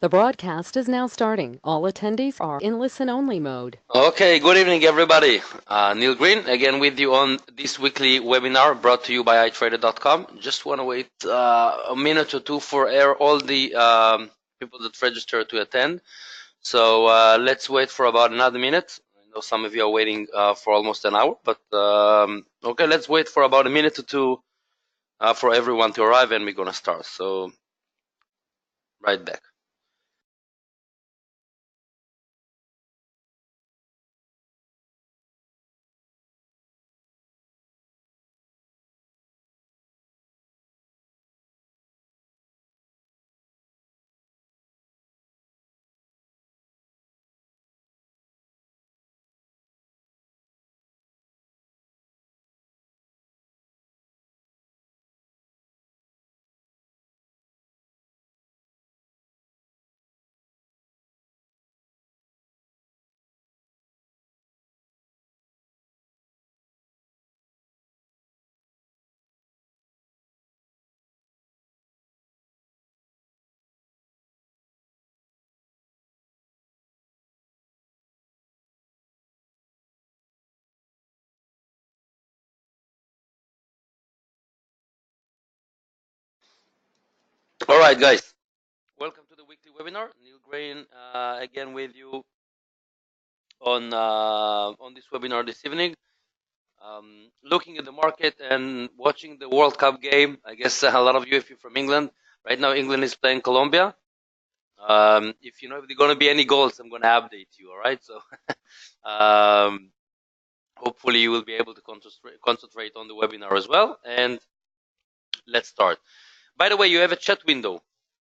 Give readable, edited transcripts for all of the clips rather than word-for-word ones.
The broadcast is now starting. All attendees are in listen-only mode. Okay, good evening, everybody. Neil Green again with you on this weekly webinar brought to you by iTrader.com. Just want to wait a minute or two for all the people that register to attend. So let's wait for about another minute. I know some of you are waiting for almost an hour, but okay, let's wait for about a minute or two for everyone to arrive, and we're gonna start. So right back. All right, guys. Welcome to the weekly webinar. Neil Green again with you on this webinar this evening. Looking at the market and watching the World Cup game. I guess a lot of you, if you're from England, right now England is playing Colombia. If you know if there's going to be any goals, I'm going to update you. All right, so hopefully you will be able to concentrate on the webinar as well. And let's start. By the way, you have a chat window.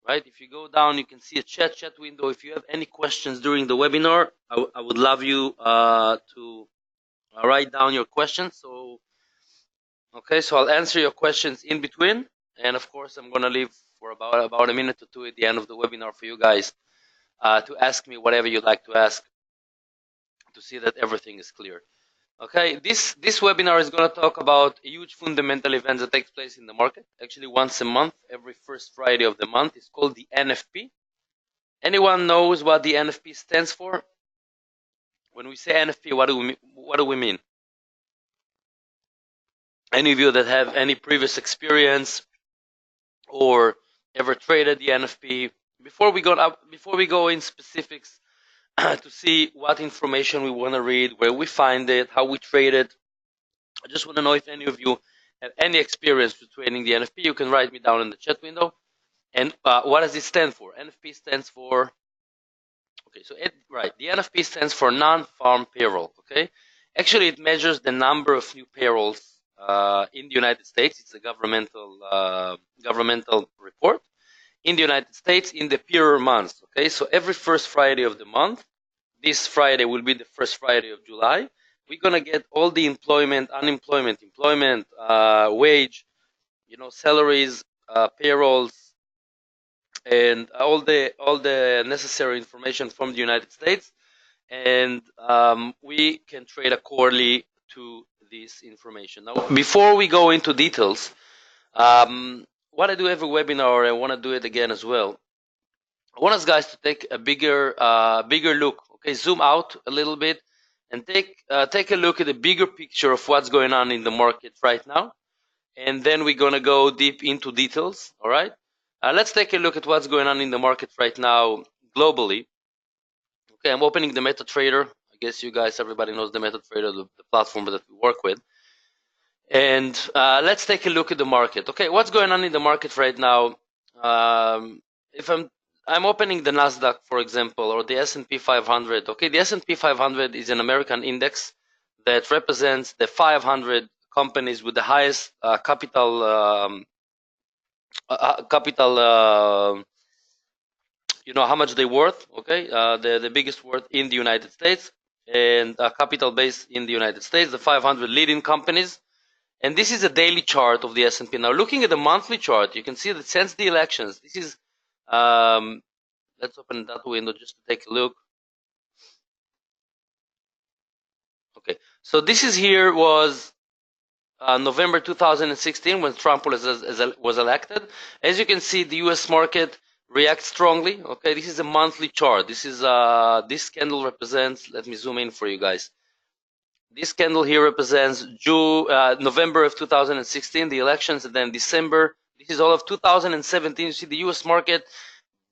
Right, if you go down, you can see a chat window. If you have any questions during the webinar, I would love you to write down your questions. So, okay, so I'll answer your questions in between, and of course, I'm gonna leave for about a minute or two at the end of the webinar for you guys to ask me whatever you'd like to ask to see that everything is clear. Okay, this webinar is going to talk about a huge fundamental event that takes place in the market, actually once a month, every first Friday of the month. It's called the NFP. Anyone knows what the NFP stands for? When we say NFP, what do we mean? Any of you that have any previous experience or ever traded the NFP? Before we go in specifics to see what information we want to read, where we find it, how we trade it, I just want to know if any of you have any experience with trading the NFP. You can write me down in the chat window. And what does it stand for? NFP stands for, okay, so the NFP stands for non-farm payroll, okay? Actually, it measures the number of new payrolls in the United States. It's a governmental report in the United States in the pure months, okay? So every first Friday of the month, this Friday will be the first Friday of July, we're gonna get all the employment, unemployment, employment, wage, salaries, payrolls, and all the necessary information from the United States, and we can trade accordingly to this information. Now, before we go into details, what I do every webinar, I want to do it again as well. I want us guys to take a bigger look. Okay, zoom out a little bit and take a look at the bigger picture of what's going on in the market right now, and then we're gonna go deep into details. All right. Let's take a look at what's going on in the market right now globally. Okay, I'm opening the MetaTrader. I guess you guys, everybody knows the MetaTrader, the platform that we work with. And let's take a look at the market. Okay, what's going on in the market right now? If I'm opening the Nasdaq, for example, or the S&P 500. Okay, the S&P 500 is an American index that represents the 500 companies with the highest capital. How much they worth. Okay, the biggest worth in the United States, and capital base in the United States. The 500 leading companies. And this is a daily chart of the S&P. Now, looking at the monthly chart, you can see that since the elections, this is, let's open that window just to take a look. Okay, so this is here was November 2016 when Trump was elected. As you can see, the U.S. market react strongly. Okay, this is a monthly chart. This is this candle represents. Let me zoom in for you guys. This candle here represents November of 2016, the elections, and then December. This is all of 2017. You see the U.S. market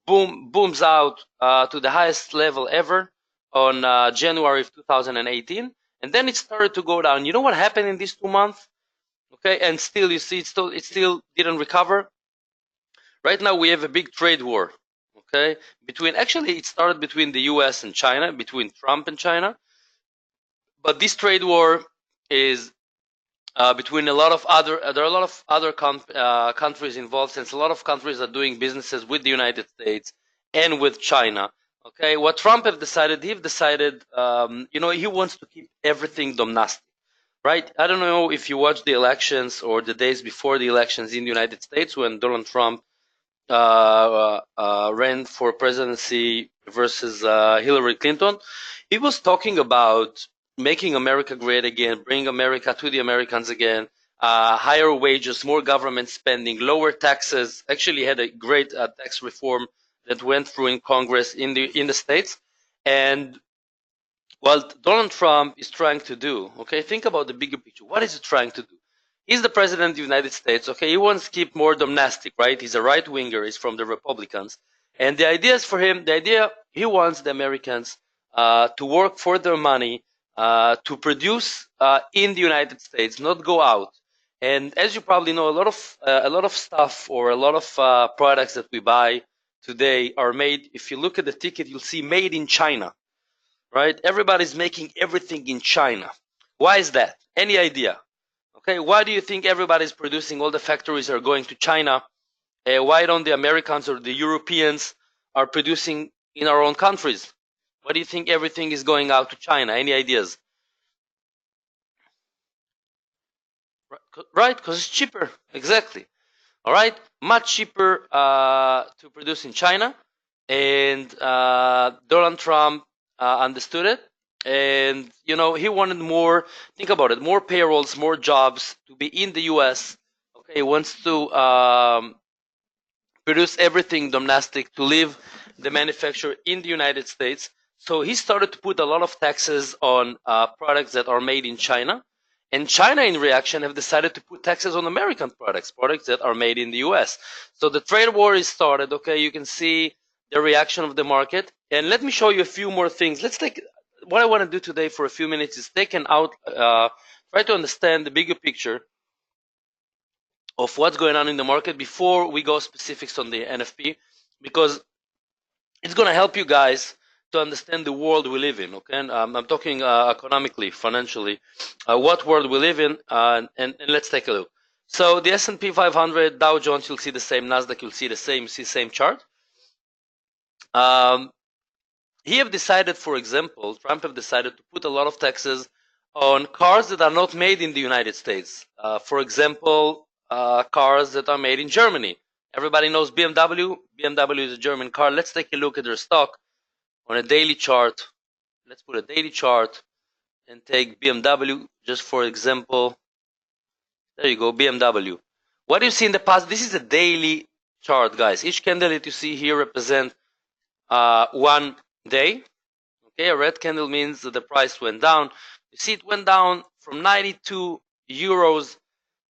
booms out to the highest level ever on January of 2018, and then it started to go down. You know what happened in these 2 months? Okay, and still you see it still didn't recover. Right now we have a big trade war. Okay, actually it started between the U.S. and China, between Trump and China, but this trade war is between a lot of other there are a lot of other countries involved, since a lot of countries are doing businesses with the United States and with China. Okay, what Trump have decided, he wants to keep everything domestic, right? I don't know if you watched the elections or the days before the elections in the United States when Donald Trump ran for presidency versus Hillary Clinton. He was talking about making America great again, bring America to the Americans again, higher wages, more government spending, lower taxes. Actually, had a great tax reform that went through in Congress in the states. And what Donald Trump is trying to do, okay, think about the bigger picture. What is he trying to do? He's the president of the United States, okay, he wants to keep more domestic, right? He's a right winger, he's from the Republicans. And the idea is for him, he wants the Americans to work for their money, to produce in the United States, not go out. And as you probably know, a lot of stuff or a lot of products that we buy today are made. If you look at the ticket, you'll see made in China, right? Everybody's making everything in China. Why is that? Any idea? Okay, why do you think everybody's producing? All the factories are going to China. Why don't the Americans or the Europeans are producing in our own countries? Why do you think everything is going out to China? Any ideas? Right, because it's cheaper. Exactly. All right, much cheaper to produce in China, and Donald Trump understood it, and he wanted more. Think about it: more payrolls, more jobs to be in the U.S. Okay, he wants to produce everything domestic, to leave the manufacturer in the United States. So he started to put a lot of taxes on products that are made in China. And China, in reaction, have decided to put taxes on American products that are made in the US. So the trade war is started. Okay, you can see the reaction of the market. And let me show you a few more things. What I want to do today for a few minutes is try to understand the bigger picture of what's going on in the market before we go specifics on the NFP, because it's going to help you guys to understand the world we live in. Okay, and, I'm talking economically, financially, what world we live in, and let's take a look. So the S&P 500, Dow Jones, you'll see the same. Nasdaq, you'll see the same chart. He have decided, for example, Trump have decided to put a lot of taxes on cars that are not made in the United States. For example, cars that are made in Germany. Everybody knows BMW. BMW is a German car. Let's take a look at their stock on a daily chart. Let's put a daily chart and take BMW just for example. There you go, BMW. What do you see in the past? This is a daily chart, guys. Each candle that you see here represents 1 day. Okay, a red candle means that the price went down. You see it went down from 92 euros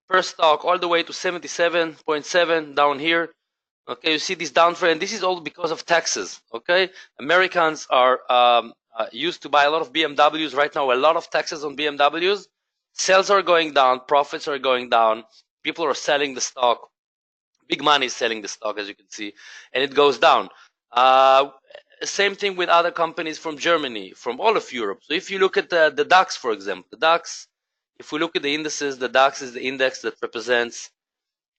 per stock all the way to 77.7 down here. Okay, you see this downtrend. This is all because of taxes. Okay, Americans are used to buy a lot of BMWs. Right now, a lot of taxes on BMWs. Sales are going down, profits are going down. People are selling the stock. Big money is selling the stock, as you can see, and it goes down. Same thing with other companies from Germany, from all of Europe. So if you look at the DAX, for example, if we look at the indices, the DAX is the index that represents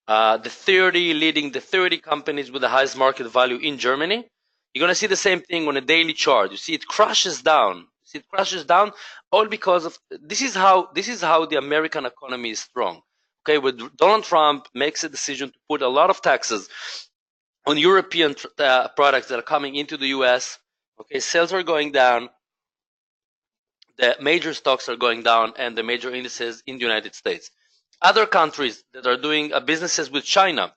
the 30 companies with the highest market value in Germany. You're going to see the same thing on a daily chart. You see it crashes down. All because of this is how the American economy is strong. Okay, when Donald Trump makes a decision to put a lot of taxes on European products that are coming into the US, okay, sales are going down, the major stocks are going down, and the major indices in the United States. Other countries that are doing businesses with China,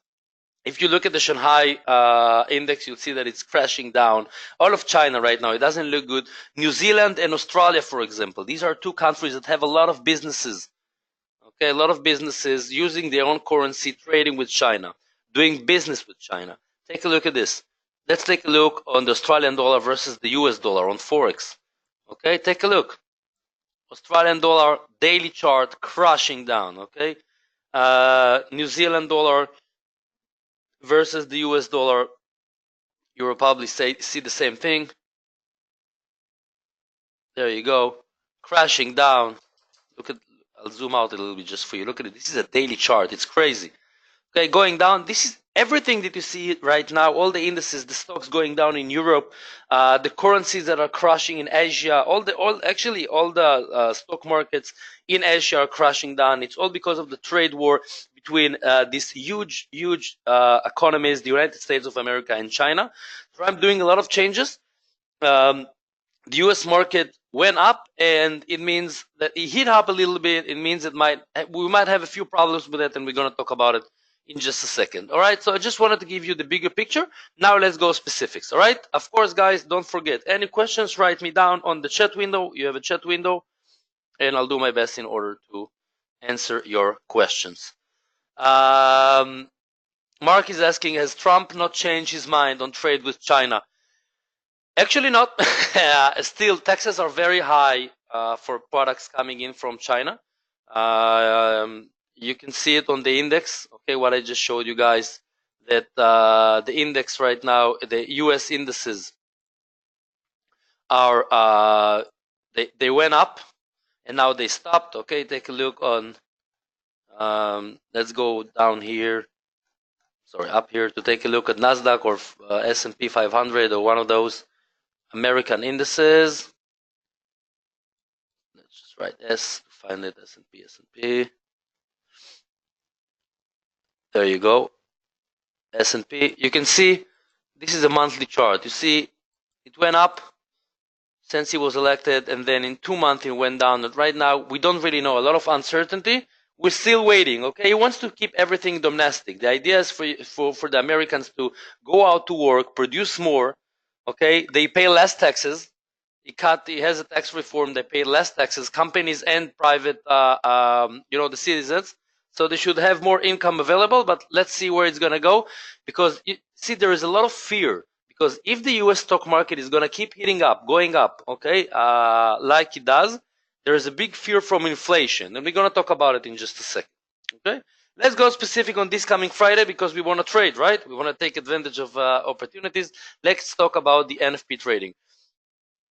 If you look at the Shanghai index, you'll see that it's crashing down. All of China right now, it doesn't look good. New Zealand and Australia, for example, these are two countries that have a lot of businesses. Okay, a lot of businesses using their own currency, trading with China, doing business with China. Take a look at this. Let's take a look on the Australian dollar versus the US dollar on Forex. Okay, take a look. Australian dollar daily chart crashing down. Okay, New Zealand dollar versus the US dollar, you will probably see the same thing. There you go, crashing down. Look at, I'll zoom out a little bit just for you. Look at it. This is a daily chart. It's crazy. Okay, going down. This is everything that you see right now. All the indices, the stocks going down in Europe, the currencies that are crashing in Asia. All the stock markets in Asia are crashing down. It's all because of the trade war between these huge economies, the United States of America and China. Trump doing a lot of changes. The US market went up, and it means that it hit up a little bit. It means we might have a few problems with it, and we're going to talk about it in just a second. All right, so I just wanted to give you the bigger picture. Now let's go specifics. All right, of course, guys, don't forget, any questions, write me down on the chat window. You have a chat window, and I'll do my best in order to answer your questions. Mark is asking, has Trump not changed his mind on trade with China? Actually not. Still, taxes are very high for products coming in from China. You can see it on the index. Okay, what I just showed you guys, that the index right now, the US indices are they went up and now they stopped. Okay, take a look on. Let's go down here. Sorry, up here to take a look at Nasdaq or S&P 500 or one of those American indices. Let's just write S to find it. S&P. There you go. S&P. You can see this is a monthly chart. You see it went up since he was elected, and then in 2 months it went down. And right now we don't really know. A lot of uncertainty. We're still waiting. Okay, he wants to keep everything domestic. The idea is for the Americans to go out to work, produce more. Okay, they pay less taxes. He has a tax reform. They pay less taxes, companies and private, the citizens. So they should have more income available. But let's see where it's going to go, because you see there is a lot of fear. Because if the U.S. stock market is going to keep going up, okay, like it does, there is a big fear from inflation, and we're going to talk about it in just a second. Okay, let's go specific on this coming Friday, because we want to trade, right? We want to take advantage of opportunities. Let's talk about the NFP trading.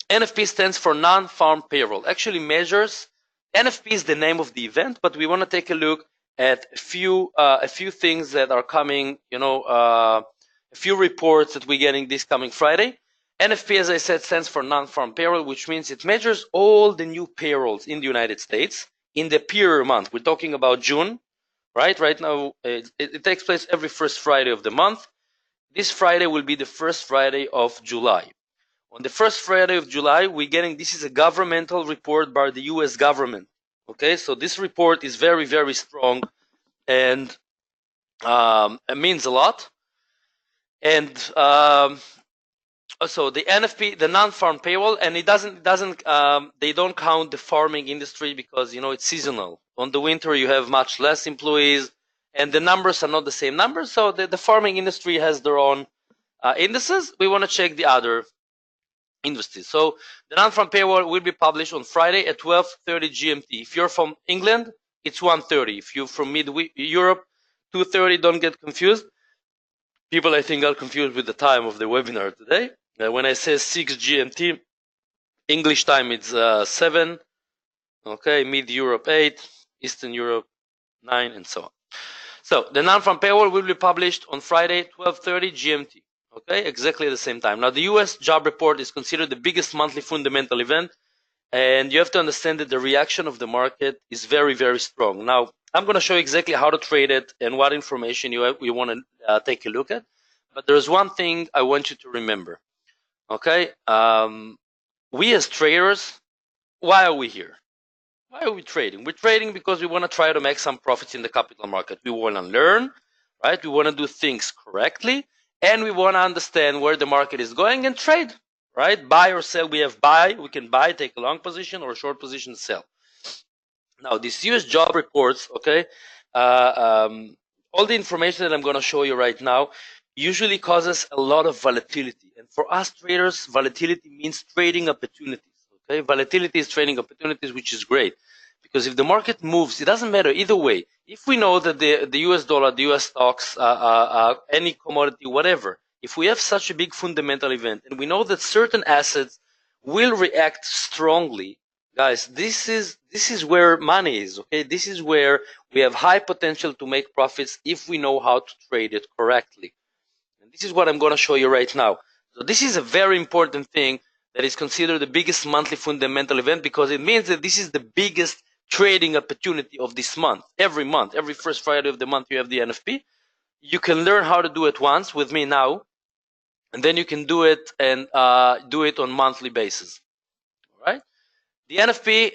NFP stands for non-farm payroll. Actually measures, NFP is the name of the event, but we want to take a look at a few things that are coming, a few reports that we're getting this coming Friday. NFP, as I said, stands for non-farm payroll, which means it measures all the new payrolls in the United States in the period month. We're talking about June, right? Right now, it takes place every first Friday of the month. This Friday will be the first Friday of July. On the first Friday of July, this is a governmental report by the US government. Okay, so this report is very, very strong, and it means a lot. And so the NFP, the non-farm payroll, and they don't count the farming industry, because it's seasonal. On the winter, you have much less employees, and the numbers are not the same numbers. So the farming industry has their own indices. We want to check the other industries. So the non-farm payroll will be published on Friday at 12:30 GMT. If you're from England, it's 1:30. If you're from Europe, 2:30. Don't get confused. People, I think, are confused with the time of the webinar today. When I say 6 GMT, English time it's 7. Okay, mid-Europe 8, Eastern Europe 9, and so on. So the non-farm payroll will be published on Friday, 12:30 GMT. Okay, exactly at the same time. Now, the US job report is considered the biggest monthly fundamental event, and you have to understand that the reaction of the market is very, very strong. Now, I'm going to show you exactly how to trade it and what information you want to take a look at. But there's one thing I want you to remember. Okay, we as traders, why are we here? Why are we trading? We're trading because we want to try to make some profits in the capital market. We want to learn. right? We want to do things correctly, and we want to understand where the market is going and trade, right? Buy or sell. We can buy, take a long position or a short position, sell. Now, these US job reports, okay, all the information that I'm going to show you right now usually causes a lot of volatility. And for us traders, volatility means trading opportunities. Okay, volatility is trading opportunities, which is great. Because if the market moves, it doesn't matter either way. If we know that the US dollar, the US stocks, any commodity, whatever, if we have such a big fundamental event and we know that certain assets will react strongly, guys, this is where money is, okay? This is where we have high potential to make profits if we know how to trade it correctly. And this is what I'm going to show you right now. So this is a very important thing that is considered the biggest monthly fundamental event, because it means that this is the biggest trading opportunity of this month. Every first Friday of the month, you have the NFP. You can learn how to do it once with me now, and then you can do it and do it on monthly basis. All right? The NFP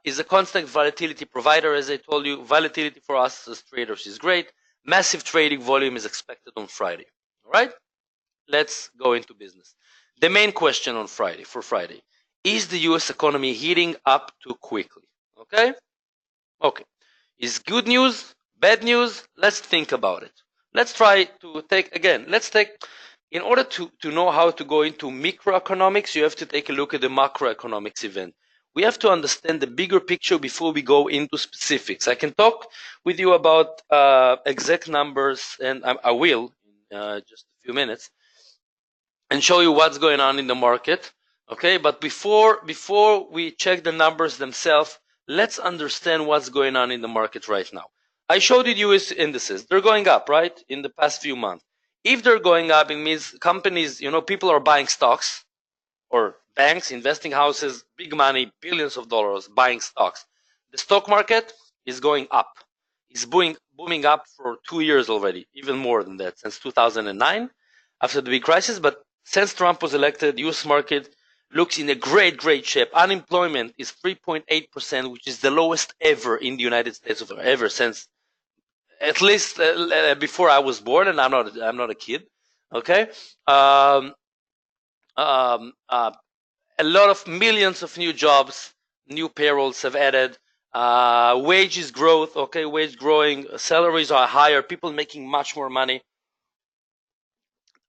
is a constant volatility provider. As I told you, volatility for us as traders is great. Massive trading volume is expected on Friday. All right? Let's go into business. The main question on Friday, is the US economy heating up too quickly? Okay? Okay. Is good news, bad news? Let's think about it. Let's try to take, again, in order to know how to go into microeconomics, you have to take a look at the macroeconomics event. We have to understand the bigger picture before we go into specifics. I can talk with you about exact numbers, and I will in just a few minutes, and show you what's going on in the market. Okay, but before we check the numbers themselves, let's understand what's going on in the market right now. I showed you US indices. They're going up, right, in the past few months. If they're going up, it means companies, people are buying stocks, or banks, investing houses, big money, billions of dollars buying stocks. The stock market is going up. It's booming up for 2 years already, even more than that, since 2009, after the big crisis. But since Trump was elected, the US market looks in a great shape. Unemployment is 3.8%, which is the lowest ever in the United States, ever since at least before I was born, and I'm not a kid. Okay, a lot of millions of new jobs, new payrolls have added. Wages growth, okay, wage growing, salaries are higher, people making much more money.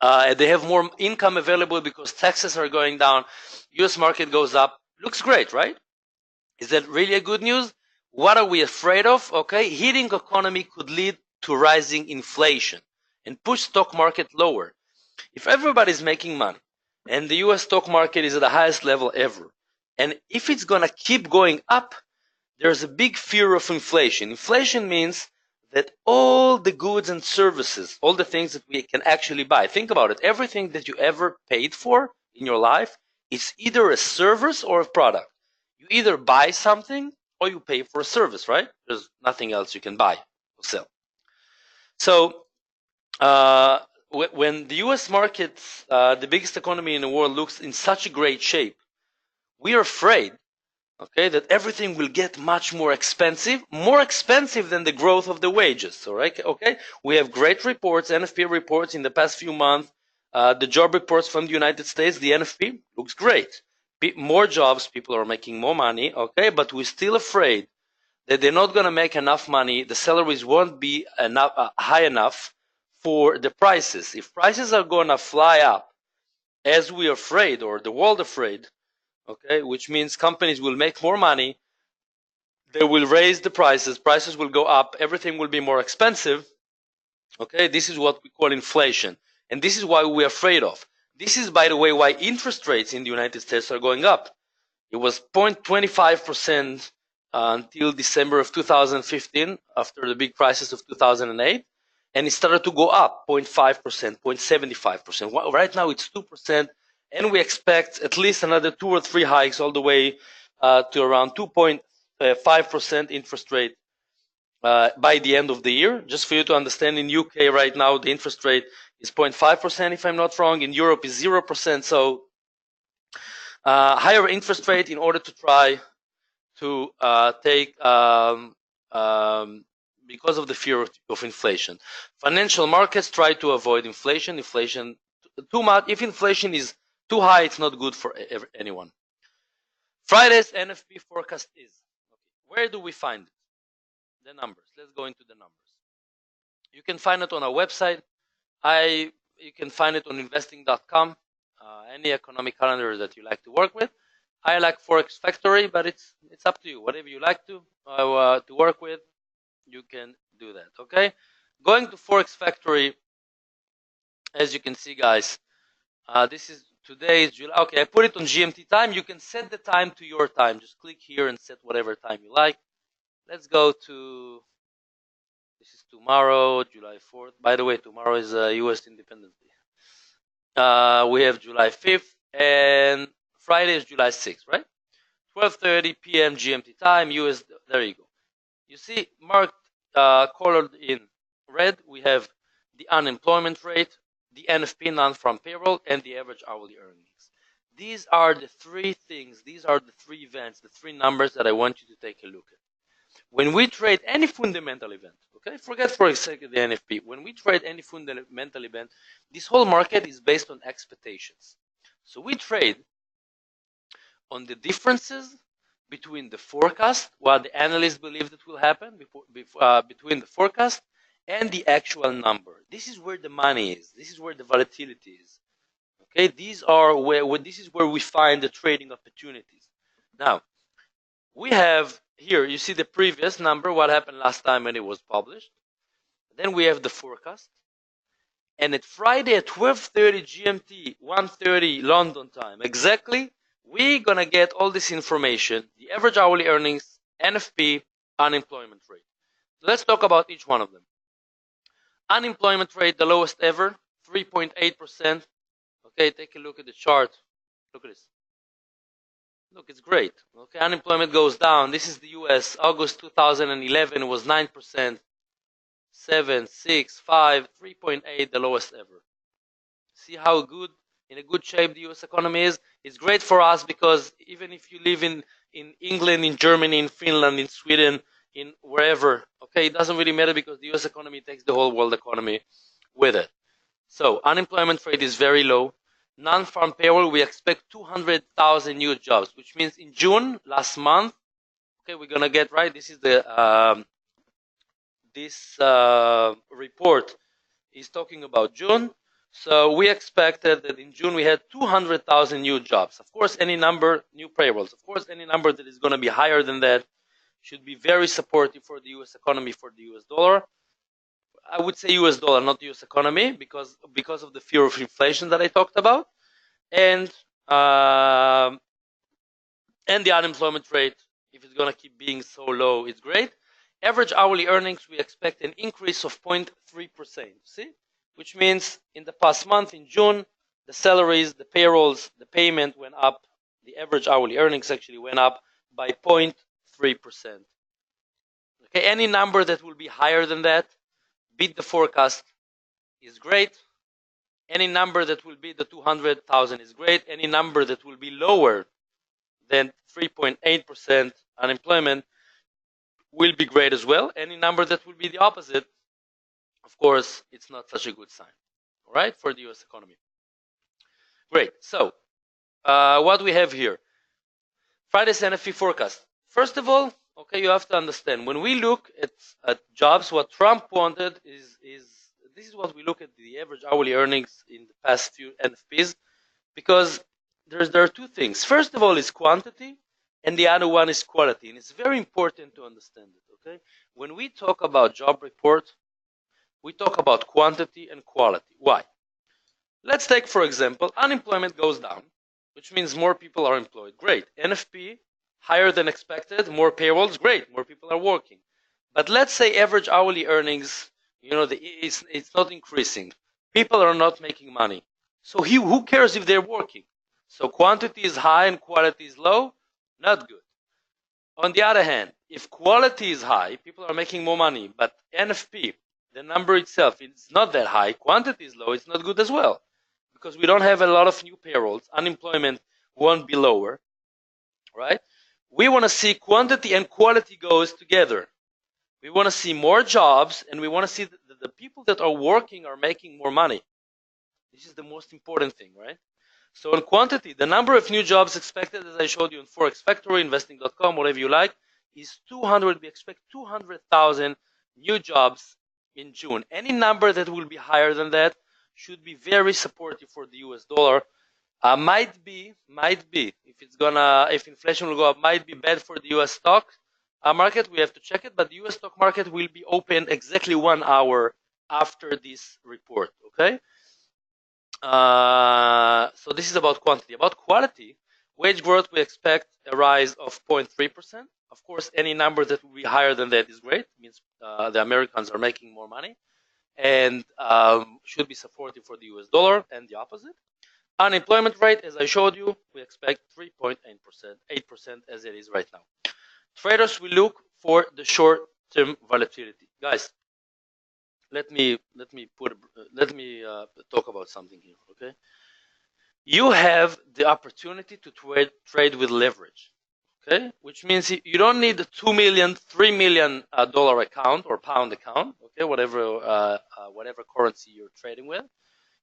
They have more income available because taxes are going down. US market goes up. Looks great, right? Is that really a good news? What are we afraid of? Okay, heating economy could lead to rising inflation and push stock market lower. If everybody's making money and the US stock market is at the highest level ever, and if it's going to keep going up, there's a big fear of inflation. Inflation means that all the goods and services, all the things that we can actually buy, think about it, everything that you ever paid for in your life is either a service or a product. You either buy something or you pay for a service, right? There's nothing else you can buy or sell. So when the US market, the biggest economy in the world, looks in such a great shape, we are afraid, okay, that everything will get much more expensive than the growth of the wages. All right, okay, we have great reports, NFP reports in the past few months. The job reports from the United States, the NFP looks great. More jobs, people are making more money, okay, but we're still afraid that they're not going to make enough money. The salaries won't be high enough for the prices. If prices are going to fly up, as we are afraid, or the world afraid, okay, which means companies will make more money, they will raise the prices will go up, everything will be more expensive. Okay, this is what we call inflation, and this is why we're afraid of. This is, by the way, why interest rates in the United States are going up. It was 0.25% until December of 2015, after the big crisis of 2008, and it started to go up 0.5%, 0.75%. Right now it's 2%, and we expect at least another 2 or 3 hikes, all the way to around 2.5% interest rate by the end of the year. Just for you to understand, in UK right now the interest rate is 0.5%, if I'm not wrong. In Europe is 0%. So higher interest rate in order to try to because of the fear of inflation. Financial markets try to avoid inflation. Inflation too much. If inflation is too high, it's not good for anyone. Friday's NFP forecast is. Where do we find it? The numbers. Let's go into the numbers. You can find it on our website. You can find it on investing.com. Any economic calendar that you like to work with. I like Forex Factory, but it's up to you. Whatever you like to work with, you can do that. Okay. Going to Forex Factory. As you can see, guys, this is today's July. Okay, I put it on GMT time. You can set the time to your time. Just click here and set whatever time you like. Let's go to, this is tomorrow, July 4th. By the way, tomorrow is US Independence Day. We have July 5th and Friday is July 6th, right? 12:30 p.m. GMT time, US, there you go. You see, marked, colored in red, we have the unemployment rate, the NFP, non-farm payroll, and the average hourly earnings. These are the three things, these are the three events, the three numbers that I want you to take a look at. When we trade any fundamental event, okay, forget for a second the NFP. When we trade any fundamental event, this whole market is based on expectations. So we trade on the differences between the forecast, what the analysts believe that will happen, between the forecast and the actual number. This is where the money is. This is where the volatility is. Okay, these are this is where we find the trading opportunities. Now, we have here, you see the previous number, what happened last time when it was published. Then we have the forecast. And at Friday at 12:30 GMT, 1:30 London time, exactly, we're going to get all this information, the average hourly earnings, NFP, unemployment rate. So let's talk about each one of them. Unemployment rate, the lowest ever, 3.8%. Okay, take a look at the chart. Look at this. Look, it's great. Okay, unemployment goes down. This is the US. August 2011 was 9%. 7, 6, 5, 3.8, the lowest ever. See how good, in a good shape the US economy is? It's great for us because even if you live in England, in Germany, in Finland, in Sweden, in wherever, okay, it doesn't really matter because the US economy takes the whole world economy with it. So unemployment rate is very low. Non-farm payroll, we expect 200,000 new jobs, which means in June, last month, okay, we're going to get, right, this is the, this report is talking about June. So we expected that in June we had 200,000 new jobs. Of course, any number, new payrolls. Of course, any number that is going to be higher than that should be very supportive for the US economy, for the US dollar. I would say US dollar, not US economy, because of the fear of inflation that I talked about. And the unemployment rate, if it's going to keep being so low, it's great. Average hourly earnings, we expect an increase of 0.3%. See? Which means in the past month, in June, the salaries, the payrolls, the payment went up. The average hourly earnings actually went up by 0.3%. Okay, any number that will be higher than that, beat the forecast, is great. Any number that will be the 200,000 is great. Any number that will be lower than 3.8% unemployment will be great as well. Any number that will be the opposite, of course, it's not such a good sign, all right, for the US economy. Great. So what we have here, Friday's NFP forecast. First of all, okay, you have to understand, when we look at jobs, what Trump wanted is this is what we look at, the average hourly earnings in the past few NFPs, because there are two things. First of all is quantity, and the other one is quality. And it's very important to understand it, okay? When we talk about job report, we talk about quantity and quality. Why? Let's take, for example, unemployment goes down, which means more people are employed. Great. NFP, higher than expected, more payrolls, great, more people are working. But let's say average hourly earnings, you know, it's not increasing. People are not making money. So who cares if they're working? So quantity is high and quality is low, not good. On the other hand, if quality is high, people are making more money, but NFP, the number itself, it's not that high, quantity is low, it's not good as well. Because we don't have a lot of new payrolls, unemployment won't be lower, right? We want to see quantity and quality goes together. We want to see more jobs, and we want to see that the people that are working are making more money. This is the most important thing, right? So in quantity, the number of new jobs expected, as I showed you in Forex Factory, investing.com, whatever you like, is 200. We expect 200,000 new jobs in June. Any number that will be higher than that should be very supportive for the US dollar. Might be, if inflation will go up, might be bad for the US stock market. We have to check it, but the US stock market will be open exactly 1 hour after this report, okay? So this is about quantity. About quality, wage growth, we expect a rise of 0.3%. Of course, any number that will be higher than that is great. It means the Americans are making more money and should be supportive for the US dollar, and the opposite. Unemployment rate, as I showed you, we expect 3.8%, 8% as it is right now. Traders will look for the short-term volatility. Guys, let me talk about something here, okay? You have the opportunity to trade with leverage, okay? Which means you don't need a $2 million, $3 million dollar account or pound account, okay? Whatever currency you're trading with.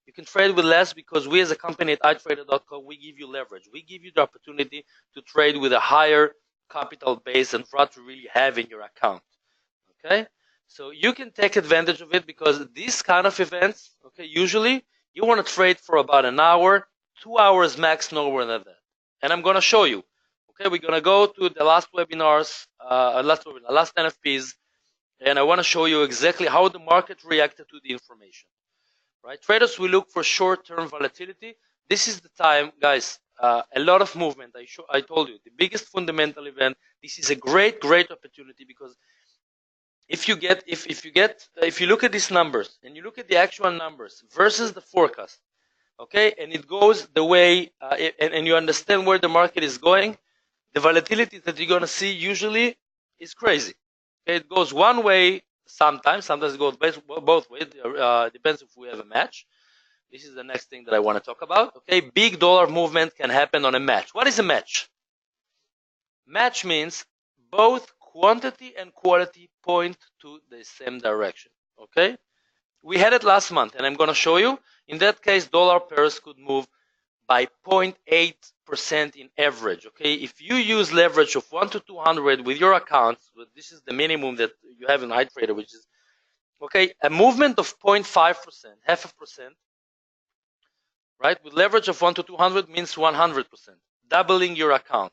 You can trade with less because we as a company at iTrader.com, we give you leverage. We give you the opportunity to trade with a higher capital base than what you really have in your account, okay? So you can take advantage of it because these kind of events, okay, usually you want to trade for about an hour, 2 hours max, no more than that. And I'm going to show you, okay? We're going to go to the last webinars, last NFPs, and I want to show you exactly how the market reacted to the information. Right? Traders will look for short-term volatility. This is the time, guys. A lot of movement. I told you the biggest fundamental event. This is a great opportunity because if you look at these numbers and you look at the actual numbers versus the forecast, okay, and it goes the way and you understand where the market is going, the volatility that you're gonna see usually is crazy. Okay, it goes one way. Sometimes it goes both ways. Depends if we have a match. This is the next thing that I want to talk about. Okay, big dollar movement can happen on a match. What is a match? Match means both quantity and quality point to the same direction. Okay, we had it last month, and I'm going to show you. In that case, dollar pairs could move by 0.8% in average. Okay, if you use leverage of 1 to 200 with your accounts, this is the minimum that you have in iTrader, which is okay, a movement of 0.5%, half a percent, right? With leverage of 1 to 200 means 100%, doubling your account.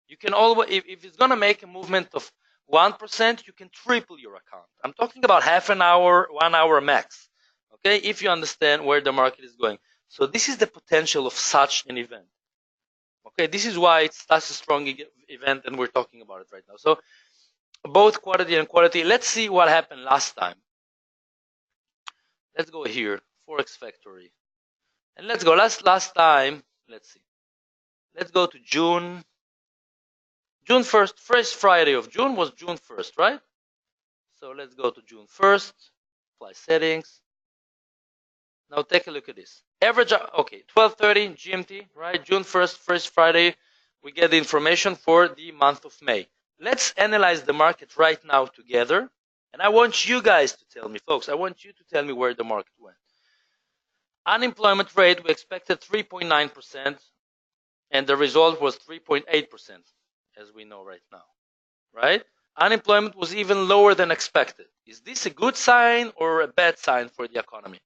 You can always, if it's gonna make a movement of 1%, you can triple your account. I'm talking about half an hour, 1 hour max. Okay, if you understand where the market is going. So this is the potential of such an event. Okay, this is why it's such a strong event, and we're talking about it right now. So both quantity and quality. Let's see what happened last time. Let's go here, Forex Factory, and let's go last time. Let's see. Let's go to June 1st. First Friday of June was June 1st, right? So let's go to June 1st. Apply settings. Now take a look at this. Average, okay, 12:30 GMT, right? June 1st, first Friday, we get the information for the month of May. Let's analyze the market right now together. And I want you guys to tell me, folks, I want you to tell me where the market went. Unemployment rate, we expected 3.9%, and the result was 3.8%, as we know right now, right? Unemployment was even lower than expected. Is this a good sign or a bad sign for the economy?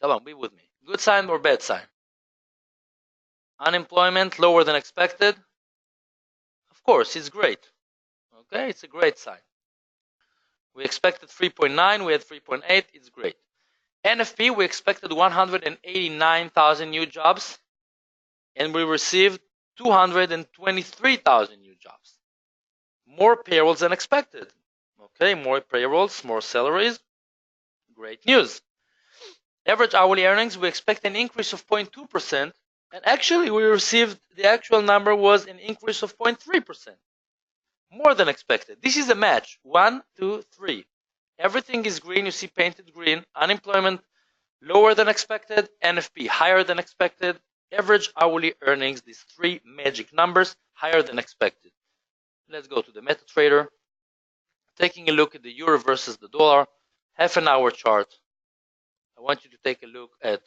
Come on, be with me. Good sign or bad sign? Unemployment lower than expected? Of course, it's great. Okay, it's a great sign. We expected 3.9, we had 3.8, it's great. NFP, we expected 189,000 new jobs, and we received 223,000 new jobs. More payrolls than expected. Okay, more payrolls, more salaries. Great news. Average hourly earnings, we expect an increase of 0.2%, and actually we received, the actual number was an increase of 0.3%. More than expected. This is a match. 1, 2, 3. Everything is green. You see painted green. Unemployment lower than expected. NFP higher than expected. Average hourly earnings, these three magic numbers, higher than expected. Let's go to the MetaTrader. taking a look at the euro versus the dollar, half an hour chart. I want you to take a look at,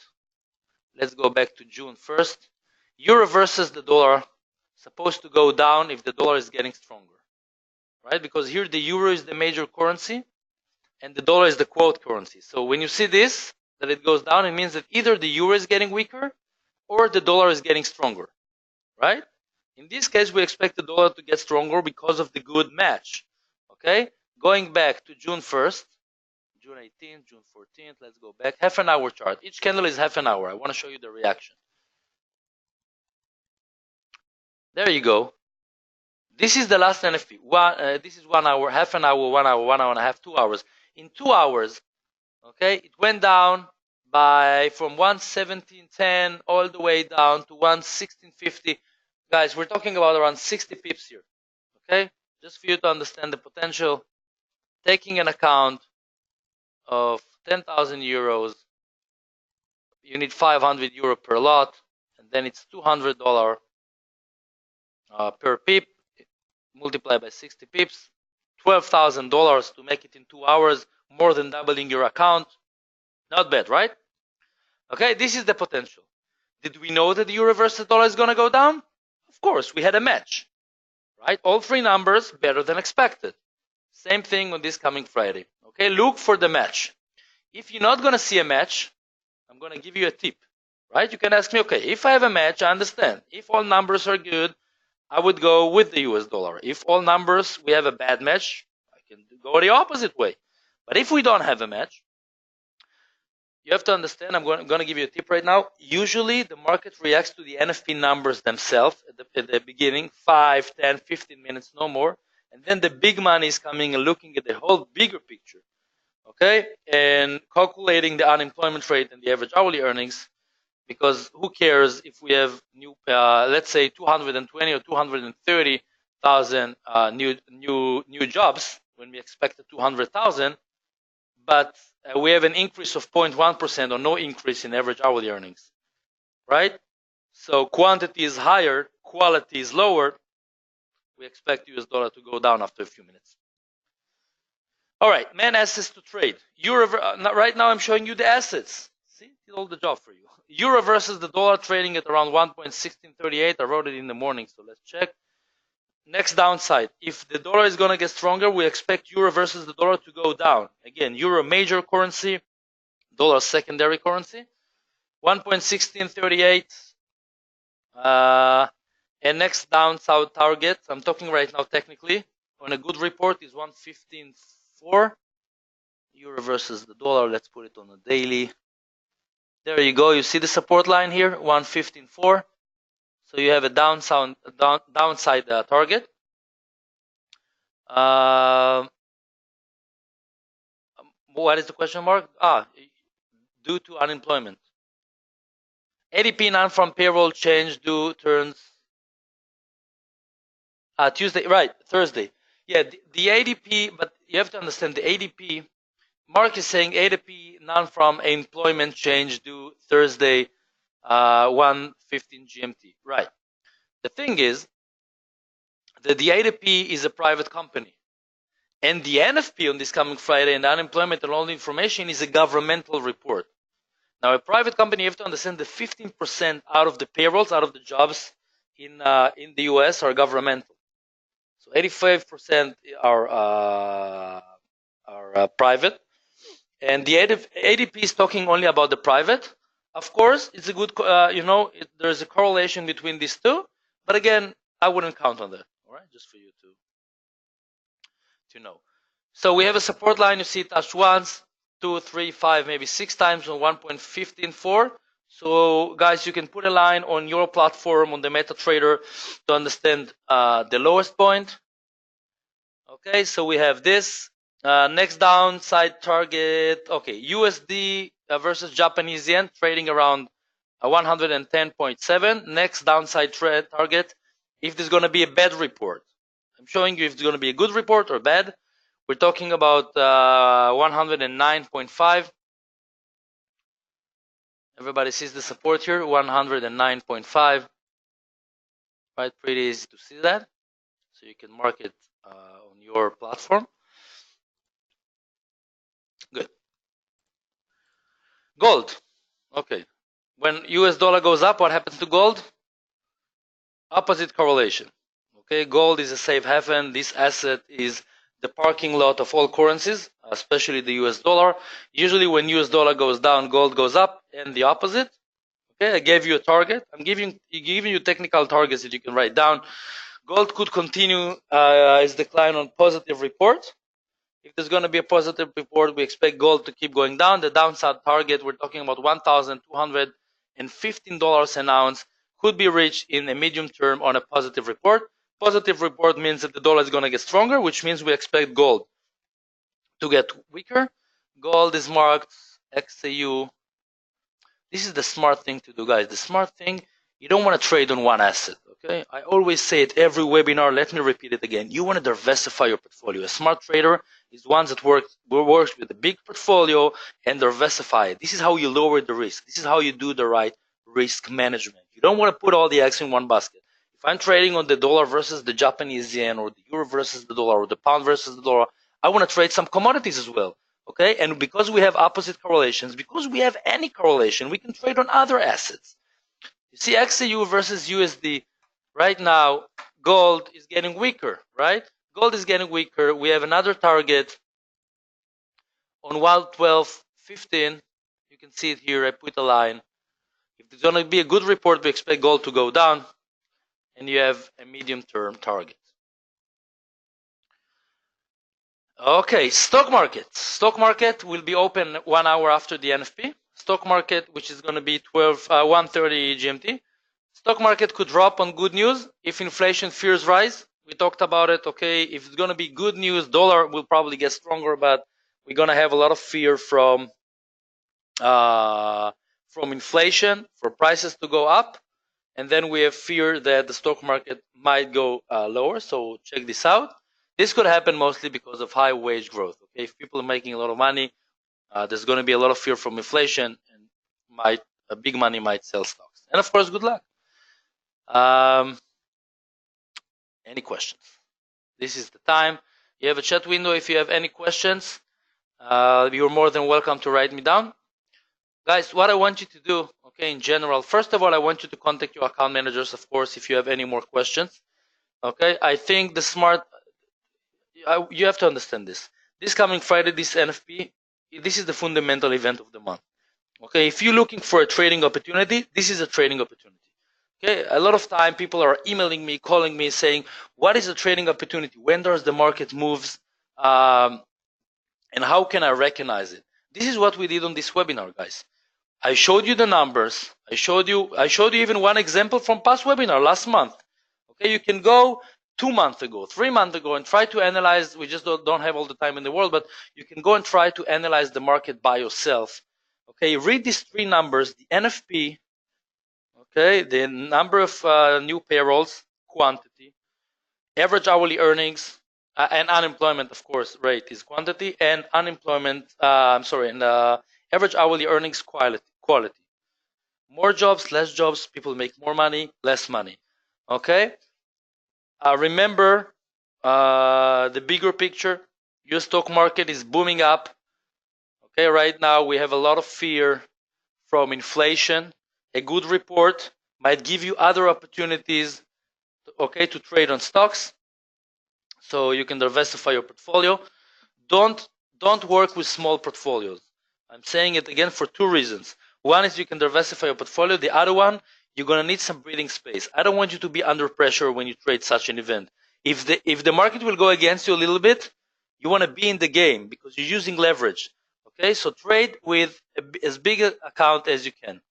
let's go back to June 1st. Euro versus the dollar, supposed to go down if the dollar is getting stronger, right? Because here the euro is the major currency and the dollar is the quote currency. So when you see this, that it goes down, it means that either the euro is getting weaker or the dollar is getting stronger, right? In this case, we expect the dollar to get stronger because of the good match, okay? Going back to June 1st, June 18th, June 14th, let's go back. Half an hour chart. Each candle is half an hour. I want to show you the reaction. There you go. This is the last NFP. This is 1 hour, half an hour, 1 hour, 1 hour and a half, 2 hours. In 2 hours, okay, it went down from 117.10 all the way down to 116.50. Guys, we're talking about around 60 pips here, okay? Just for you to understand the potential, taking an account of 10,000 euros, you need 500 euro per lot, and then it's $200 per pip, multiplied by 60 pips, $12,000 to make it in 2 hours, more than doubling your account. Not bad, right? Okay, this is the potential. Did we know that the euro versus dollar is going to go down? Of course, we had a match, right? All three numbers better than expected. Same thing on this coming Friday. Okay, look for the match. If you're not going to see a match, I'm going to give you a tip, right? You can ask me, okay, if I have a match, I understand. If all numbers are good, I would go with the US dollar. If all numbers, we have a bad match, I can go the opposite way. But if we don't have a match, you have to understand, I'm going to give you a tip right now. Usually the market reacts to the NFP numbers themselves at the beginning, 5, 10, 15 minutes, no more. And then the big money is coming and looking at the whole bigger picture, okay? And calculating the unemployment rate and the average hourly earnings, because who cares if we have new, let's say 220 or 230,000 new jobs when we expected 200,000, but we have an increase of 0.1% or no increase in average hourly earnings, right? So quantity is higher, quality is lower. We expect US dollar to go down after a few minutes. All right, main assets to trade. Euro, right now I'm showing you the assets. See, did all the job for you. Euro versus the dollar trading at around 1.1638. I wrote it in the morning, so let's check. Next downside, if the dollar is going to get stronger, we expect euro versus the dollar to go down. Again, euro major currency, dollar secondary currency. 1.1638. And next downside target, I'm talking right now technically, on a good report is 115.4. Euro versus the dollar, let's put it on a daily. There you go, you see the support line here, 115.4. So you have a downside target. What is the question mark? Due to unemployment. ADP non-farm payroll change due turns Tuesday, right? Thursday. Yeah, the ADP, but you have to understand the ADP. Mark is saying ADP non-farm employment change due Thursday, 1:15 GMT. Right. The thing is that the ADP is a private company, and the NFP on this coming Friday and the unemployment and all the information is a governmental report. Now, a private company, you have to understand that 15% out of the payrolls, out of the jobs in the US are governmental. So 85% are private, and the ADP is talking only about the private. Of course, it's a good, there's a correlation between these two, but again, I wouldn't count on that. All right, just for you to know. So we have a support line. You see it touched once, 2, 3, 5, maybe 6 times on 1.154. So guys, you can put a line on your platform on the MetaTrader to understand the lowest point. Okay, so we have this. Next downside target. Okay, USD versus Japanese yen trading around 110.7. Next downside trade target. If there's going to be a bad report, I'm showing you if it's going to be a good report or bad. We're talking about 109.5. Everybody sees the support here, 109.5. Right, pretty easy to see that. So you can mark it on your platform. Gold. Okay. When US dollar goes up, what happens to gold? Opposite correlation. Okay, gold is a safe haven. This asset is the parking lot of all currencies, especially the US dollar. Usually when US dollar goes down, gold goes up, and the opposite. Okay, I gave you a target. I'm giving you technical targets that you can write down. Gold could continue its decline on positive report. If there's going to be a positive report, we expect gold to keep going down. The downside target, we're talking about $1,215 an ounce, could be reached in a medium term on a positive report. Positive report means that the dollar is going to get stronger, which means we expect gold to get weaker. Gold is marked XAU. This is the smart thing to do, guys. The smart thing, you don't want to trade on one asset, okay? I always say it every webinar. Let me repeat it again. You want to diversify your portfolio. A smart trader is one that works with a big portfolio and diversify it. This is how you lower the risk. This is how you do the right risk management. You don't want to put all the eggs in one basket. If I'm trading on the dollar versus the Japanese yen, or the euro versus the dollar, or the pound versus the dollar, I want to trade some commodities as well. Okay, and because we have opposite correlations, because we have any correlation, we can trade on other assets. You see XAU versus USD. Right now, gold is getting weaker, right? Gold is getting weaker. We have another target on 112.15. You can see it here. I put a line. If there's going to be a good report, we expect gold to go down, and you have a medium-term target. Okay, stock market. Stock market will be open 1 hour after the NFP. Stock market, which is going to be 1:30 GMT. Stock market could drop on good news if inflation fears rise. We talked about it. Okay, if it's going to be good news, dollar will probably get stronger, but we're going to have a lot of fear from inflation, for prices to go up, and then we have fear that the stock market might go lower. So check this out. This could happen mostly because of high wage growth. Okay, if people are making a lot of money, there's going to be a lot of fear from inflation, and big money might sell stocks. And of course, good luck. Any questions? This is the time. You have a chat window. If you have any questions, you're more than welcome to write me down. Guys, what I want you to do, okay, in general, first of all, I want you to contact your account managers, of course, if you have any more questions. Okay, I think you have to understand this. This coming Friday, this NFP, this is the fundamental event of the month. Okay, if you're looking for a trading opportunity, this is a trading opportunity. Okay, a lot of time people are emailing me, calling me, saying, what is a trading opportunity? When does the market moves? And how can I recognize it? This is what we did on this webinar, guys. I showed you the numbers. I showed you even one example from past webinar last month. Okay, you can go 2 months ago, 3 months ago, and try to analyze. We just don't have all the time in the world, but you can go and try to analyze the market by yourself. Okay, read these 3 numbers: the NFP, okay, the number of new payrolls, quantity, average hourly earnings, and unemployment, of course, rate is quantity, and unemployment. And average hourly earnings, quality. More jobs, less jobs, people make more money, less money. Okay. Remember the bigger picture. Your stock market is booming up. Okay, right now we have a lot of fear from inflation. A good report might give you other opportunities, okay, to trade on stocks, so you can diversify your portfolio. Don't work with small portfolios. I'm saying it again for 2 reasons. One is you can diversify your portfolio. The other one, you're going to need some breathing space. I don't want you to be under pressure when you trade such an event. If the market will go against you a little bit, you want to be in the game because you're using leverage. Okay, so trade with as big an account as you can.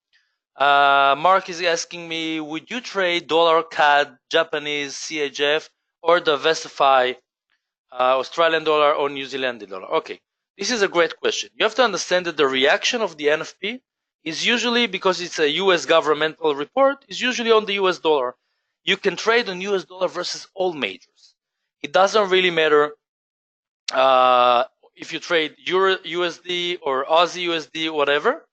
Mark is asking me, would you trade dollar, CAD, Japanese, CHF, or diversify Australian dollar or New Zealand dollar? Okay, this is a great question. You have to understand that the reaction of the NFP is usually, because it's a US governmental report, is usually on the US dollar. You can trade on US dollar versus all majors. It doesn't really matter if you trade Euro USD or Aussie USD, whatever.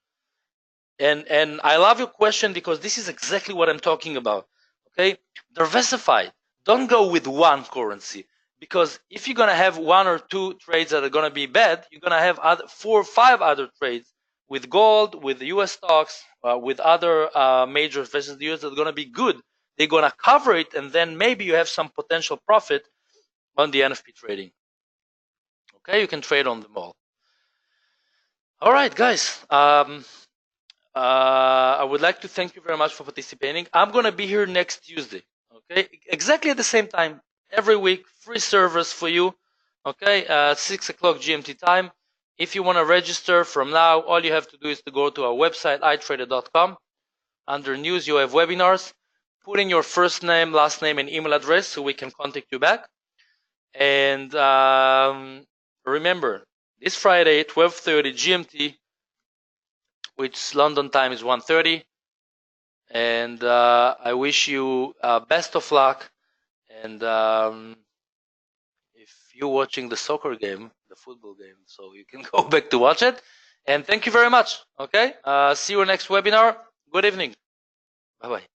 And I love your question because this is exactly what I'm talking about. Okay, diversify. Don't go with one currency, because if you're gonna have 1 or 2 trades that are gonna be bad, you're gonna have 4 or 5 other trades with gold, with the US stocks, with other major investors in the US that are going to be good. They're going to cover it, and then maybe you have some potential profit on the NFP trading. Okay, you can trade on them all. All right, guys. I would like to thank you very much for participating. I'm going to be here next Tuesday. Okay, exactly at the same time every week. Free service for you. Okay, 6 o'clock GMT time. If you want to register from now, all you have to do is to go to our website, itrader.com. Under news, you have webinars. Put in your first name, last name, and email address so we can contact you back. And remember, this Friday, 12:30 GMT, which London time is 1:30. And I wish you best of luck. And if you're watching the soccer game, the football game, so you can go back to watch it. And thank you very much. Okay, see you next webinar. Good evening. Bye bye.